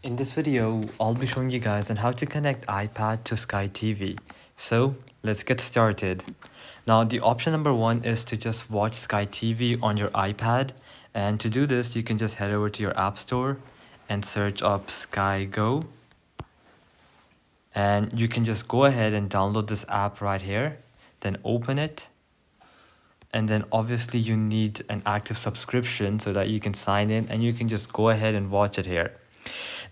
In this video, I'll be showing you guys on how to connect iPad to SkyTV. So let's get started. Now the option number one is to just watch SkyTV on your iPad. And to do this, you can just head over to your app store and search up Sky Go. And you can just go ahead and download this app right here, then open it. And then obviously you need an active subscription so that you can sign in and you can just go ahead and watch it here.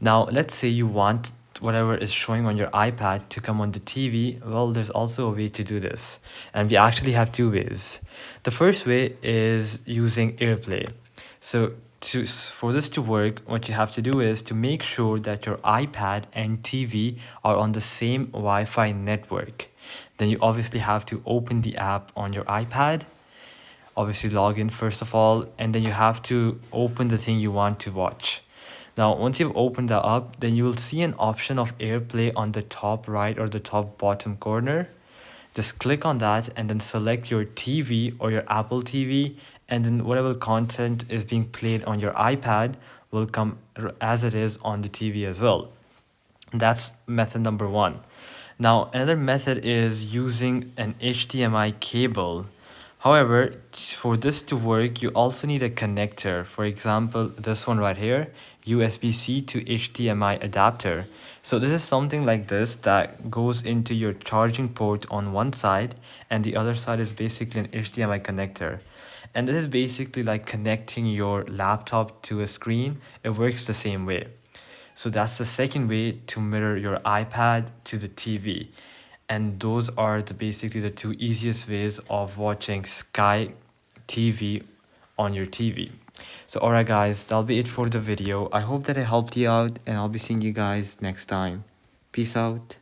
Now, let's say you want whatever is showing on your iPad to come on the TV. Well, there's also a way to do this. And we actually have two ways. The first way is using AirPlay. So for this to work, what you have to do is to make sure that your iPad and TV are on the same Wi-Fi network. Then you obviously have to open the app on your iPad, obviously log in first of all, and then you have to open the thing you want to watch. Now, once you've opened that up, then you will see an option of AirPlay on the top right or the top bottom corner. Just click on that and then select your TV or your Apple TV, and then whatever content is being played on your iPad will come as it is on the TV as well. That's method number one. Now, another method is using an HDMI cable. However, for this to work, you also need a connector. For example, this one right here, USB-C to HDMI adapter. So this is something like this that goes into your charging port on one side, and the other side is basically an HDMI connector. And this is basically like connecting your laptop to a screen. It works the same way. So that's the second way to mirror your iPad to the TV. And those are basically the two easiest ways of watching Sky TV on your TV. So alright guys, that'll be it for the video. I hope that it helped you out, and I'll be seeing you guys next time. Peace out.